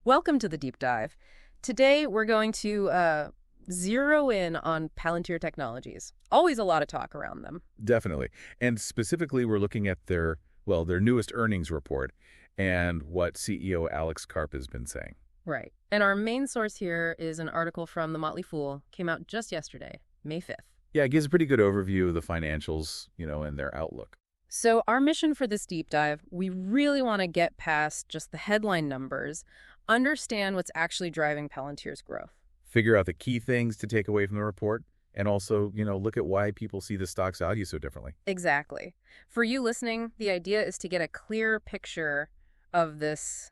Welcome to the deep dive. Today we're going to zero in on Palantir Technologies. Always a lot of talk around them. Definitely. And specifically, we're looking at their newest earnings report and what CEO Alex Karp has been saying. Right. And our main source here is an article from The Motley Fool. Came out just yesterday, May 5th. Yeah, it gives a pretty good overview of the financials, and their outlook. So our mission for this deep dive, we really want to get past just the headline numbers, understand what's actually driving Palantir's growth. Figure out the key things to take away from the report, and also, look at why people see the stock's value so differently. Exactly. For you listening, the idea is to get a clear picture of this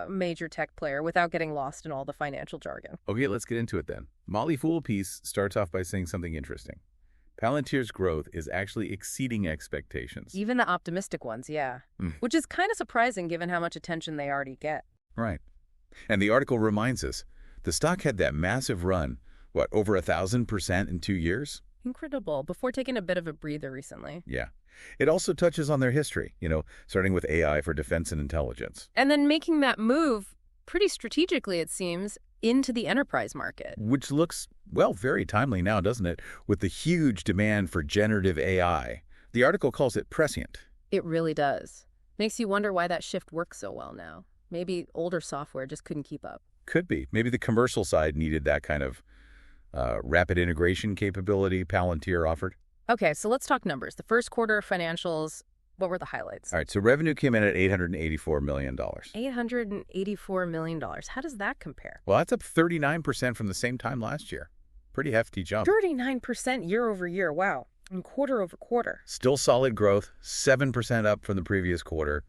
major tech player without getting lost in all the financial jargon. Okay, let's get into it then. Motley Fool piece starts off by saying something interesting. Palantir's growth is actually exceeding expectations. Even the optimistic ones, yeah. Which is kind of surprising given how much attention they already get. Right. And the article reminds us, the stock had that massive run, over 1,000% in 2 years? Incredible, before taking a bit of a breather recently. Yeah. It also touches on their history, starting with AI for defense and intelligence. And then making that move, pretty strategically it seems, into the enterprise market. Which looks, very timely now, doesn't it? With the huge demand for generative AI. The article calls it prescient. It really does. Makes you wonder why that shift works so well now. Maybe older software just couldn't keep up. Could be. Maybe the commercial side needed that kind of rapid integration capability Palantir offered. Okay, so let's talk numbers. The first quarter financials, what were the highlights? All right, so revenue came in at $884 million. $884 million. How does that compare? Well, that's up 39% from the same time last year. Pretty hefty jump. 39% year over year. Wow. And quarter over quarter. Still solid growth, 7% up from the previous quarter.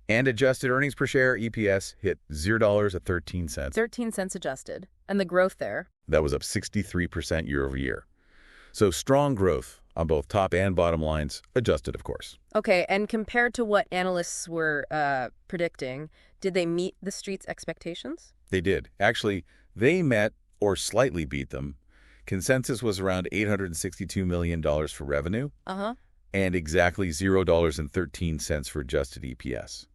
And adjusted earnings per share, EPS, hit $0.13. 13 cents adjusted. And the growth there? That was up 63% year over year. So strong growth on both top and bottom lines, adjusted, of course. Okay, and compared to what analysts were predicting, did they meet the street's expectations? They did. Actually, they met or slightly beat them. Consensus was around $862 million for revenue. And exactly $0.13 for adjusted EPS.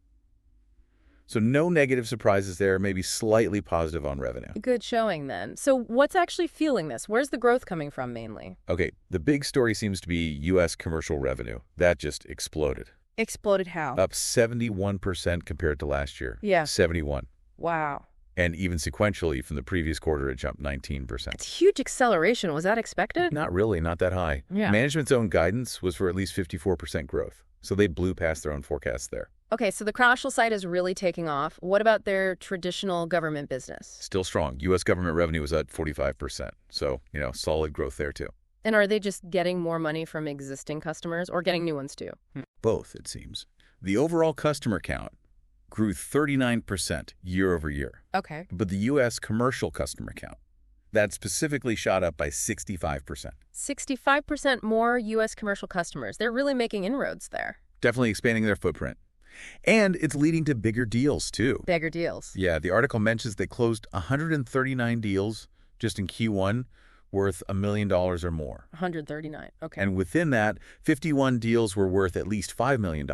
So no negative surprises there, maybe slightly positive on revenue. Good showing then. So what's actually fueling this? Where's the growth coming from mainly? Okay, the big story seems to be U.S. commercial revenue. That just exploded. Exploded how? Up 71% compared to last year. Yeah. 71. Wow. And even sequentially from the previous quarter, it jumped 19%. It's huge acceleration. Was that expected? Not really, not that high. Yeah. Management's own guidance was for at least 54% growth. So they blew past their own forecasts there. Okay, so the commercial side is really taking off. What about their traditional government business? Still strong. U.S. government revenue was at 45%. So, solid growth there too. And are they just getting more money from existing customers or getting new ones too? Both, it seems. The overall customer count grew 39% year over year. Okay. But the U.S. commercial customer count, that specifically shot up by 65%. 65% more U.S. commercial customers. They're really making inroads there. Definitely expanding their footprint. And it's leading to bigger deals, too. Bigger deals. Yeah, the article mentions they closed 139 deals just in Q1 worth $1 million or more. 139, okay. And within that, 51 deals were worth at least $5 million,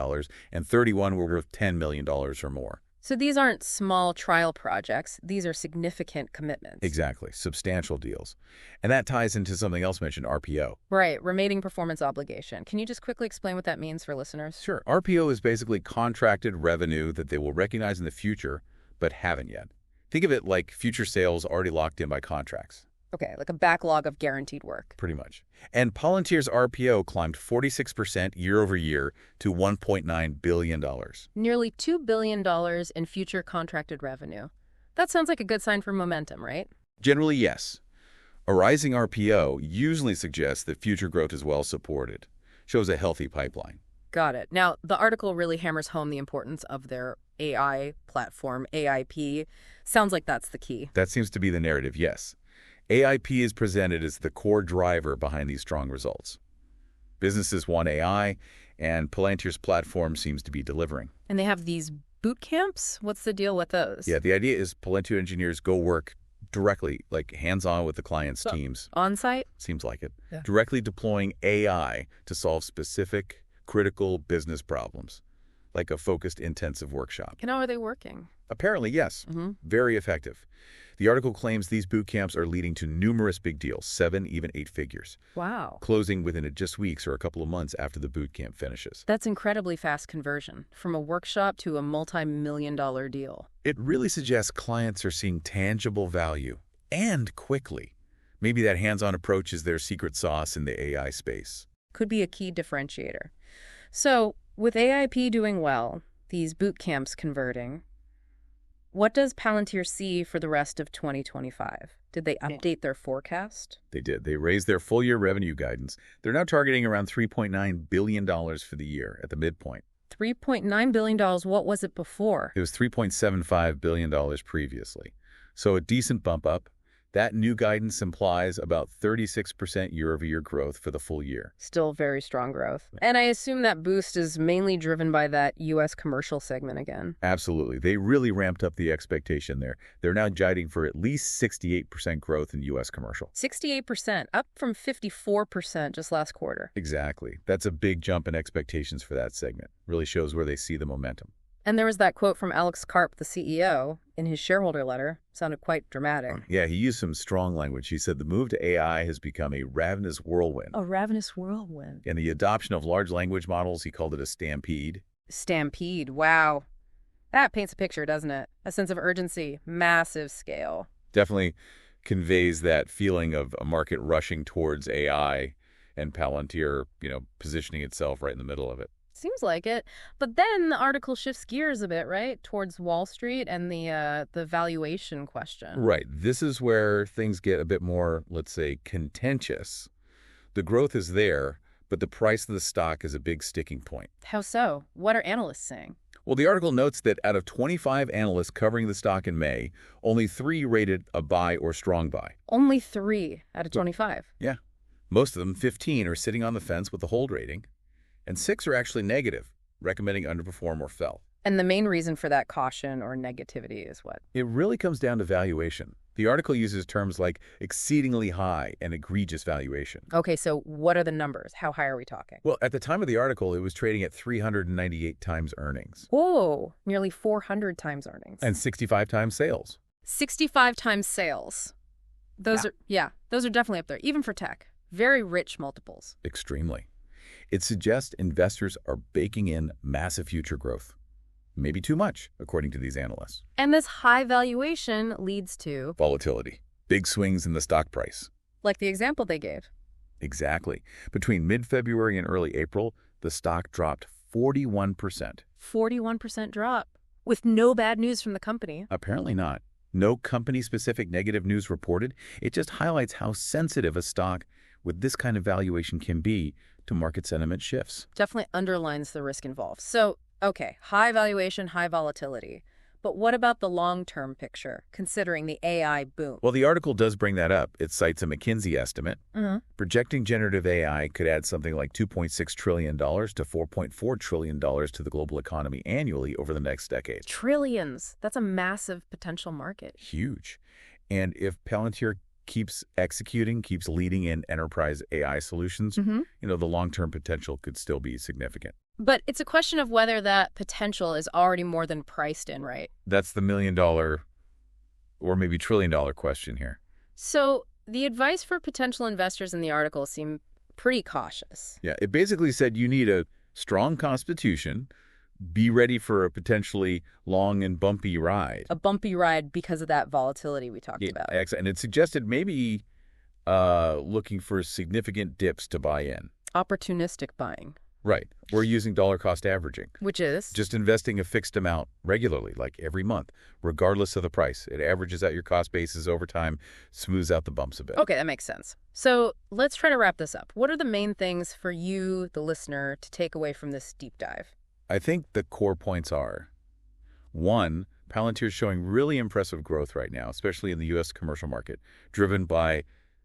and 31 were worth $10 million or more. So these aren't small trial projects. These are significant commitments. Exactly. Substantial deals. And that ties into something else mentioned, RPO. Right. Remaining performance obligation. Can you just quickly explain what that means for listeners? Sure. RPO is basically contracted revenue that they will recognize in the future, but haven't yet. Think of it like future sales already locked in by contracts. Okay, like a backlog of guaranteed work. Pretty much. And Palantir's RPO climbed 46% year over year to $1.9 billion. Nearly $2 billion in future contracted revenue. That sounds like a good sign for momentum, right? Generally, yes. A rising RPO usually suggests that future growth is well supported, shows a healthy pipeline. Got it. Now, the article really hammers home the importance of their AI platform, AIP. Sounds like that's the key. That seems to be the narrative, yes. AIP is presented as the core driver behind these strong results. Businesses want AI, and Palantir's platform seems to be delivering. And they have these boot camps? What's the deal with those? Yeah, the idea is Palantir engineers go work directly, like hands-on with the client's teams. On-site? Seems like it. Yeah. Directly deploying AI to solve specific, critical business problems, like a focused intensive workshop. And how are they working? Apparently, yes. Very effective. The article claims these boot camps are leading to numerous big deals, 7, even 8 figures, Wow. closing within just weeks or a couple of months after the boot camp finishes. That's incredibly fast conversion, from a workshop to a multi-million-dollar deal. It really suggests clients are seeing tangible value, and quickly. Maybe that hands-on approach is their secret sauce in the AI space. Could be a key differentiator. So, with AIP doing well, these boot camps converting, what does Palantir see for the rest of 2025? Did they update their forecast? They did. They raised their full-year revenue guidance. They're now targeting around $3.9 billion for the year at the midpoint. $3.9 billion, what was it before? It was $3.75 billion previously. So a decent bump up. That new guidance implies about 36% year-over-year growth for the full year. Still very strong growth. And I assume that boost is mainly driven by that U.S. commercial segment again. Absolutely. They really ramped up the expectation there. They're now guiding for at least 68% growth in U.S. commercial. 68%, up from 54% just last quarter. Exactly. That's a big jump in expectations for that segment. Really shows where they see the momentum. And there was that quote from Alex Karp, the CEO, in his shareholder letter. Sounded quite dramatic. Yeah, he used some strong language. He said the move to AI has become a ravenous whirlwind. A ravenous whirlwind. And the adoption of large language models, he called it a stampede. Stampede, wow. That paints a picture, doesn't it? A sense of urgency, massive scale. Definitely conveys that feeling of a market rushing towards AI and Palantir, positioning itself right in the middle of it. Seems like it. But then the article shifts gears a bit, right? Towards Wall Street and the valuation question. Right. This is where things get a bit more, let's say, contentious. The growth is there, but the price of the stock is a big sticking point. How so? What are analysts saying? Well, the article notes that out of 25 analysts covering the stock in May, only 3 rated a buy or strong buy. Only 3 out of 25. Yeah. Most of them, 15, are sitting on the fence with the hold rating. And 6 are actually negative, recommending underperform or fell. And the main reason for that caution or negativity is what? It really comes down to valuation. The article uses terms like exceedingly high and egregious valuation. Okay, so what are the numbers? How high are we talking? Well, at the time of the article, it was trading at 398 times earnings. Whoa, nearly 400 times earnings. And 65 times sales. 65 times sales. Those are definitely up there, even for tech. Very rich multiples. Extremely. It suggests investors are baking in massive future growth. Maybe too much, according to these analysts. And this high valuation leads to volatility. Big swings in the stock price. Like the example they gave. Exactly. Between mid-February and early April, the stock dropped 41%. 41% drop. With no bad news from the company. Apparently not. No company-specific negative news reported. It just highlights how sensitive a stock with this kind of valuation can be to market sentiment shifts. Definitely underlines the risk involved. So, okay, high valuation, high volatility. But what about the long-term picture, considering the AI boom? Well, the article does bring that up. It cites a McKinsey estimate. Projecting generative AI could add something like $2.6 trillion to $4.4 trillion to the global economy annually over the next decade. Trillions. That's a massive potential market. Huge. And if Palantir keeps executing, keeps leading in enterprise AI solutions, the long-term potential could still be significant. But it's a question of whether that potential is already more than priced in, right? That's the $1 million or maybe $1 trillion question here. So the advice for potential investors in the article seemed pretty cautious. Yeah, it basically said you need a strong constitution, be ready for a potentially long and bumpy ride. A bumpy ride because of that volatility we talked about. And it suggested maybe looking for significant dips to buy in. Opportunistic buying. Right. We're using dollar cost averaging. Which is? Just investing a fixed amount regularly, like every month, regardless of the price. It averages out your cost basis over time, smooths out the bumps a bit. Okay, that makes sense. So let's try to wrap this up. What are the main things for you, the listener, to take away from this deep dive? I think the core points are, 1, Palantir is showing really impressive growth right now, especially in the U.S. commercial market, driven by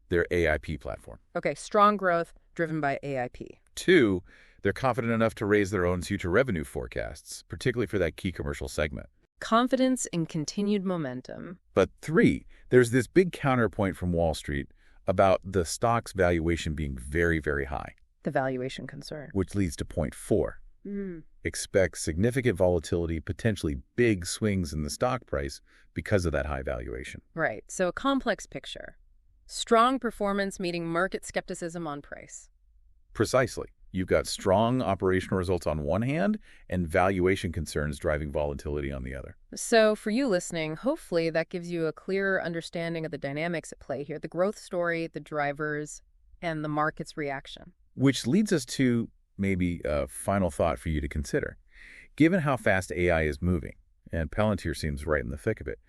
their AIP platform. Okay, strong growth driven by AIP. 2, they're confident enough to raise their own future revenue forecasts, particularly for that key commercial segment. Confidence in continued momentum. But 3, there's this big counterpoint from Wall Street about the stock's valuation being very, very high. The valuation concern. Which leads to point 4. Expect significant volatility, potentially big swings in the stock price because of that high valuation. Right, so a complex picture. Strong performance meeting market skepticism on price. Precisely. You've got strong operational results on one hand and valuation concerns driving volatility on the other. So for you listening, hopefully that gives you a clearer understanding of the dynamics at play here, the growth story, the drivers, and the market's reaction. Which leads us to maybe a final thought for you to consider. Given how fast AI is moving, and Palantir seems right in the thick of it,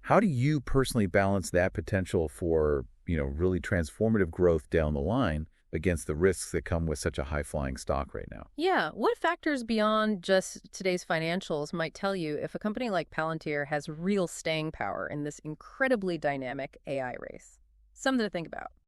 how do you personally balance that potential for, really transformative growth down the line against the risks that come with such a high-flying stock right now? Yeah, what factors beyond just today's financials might tell you if a company like Palantir has real staying power in this incredibly dynamic AI race? Something to think about.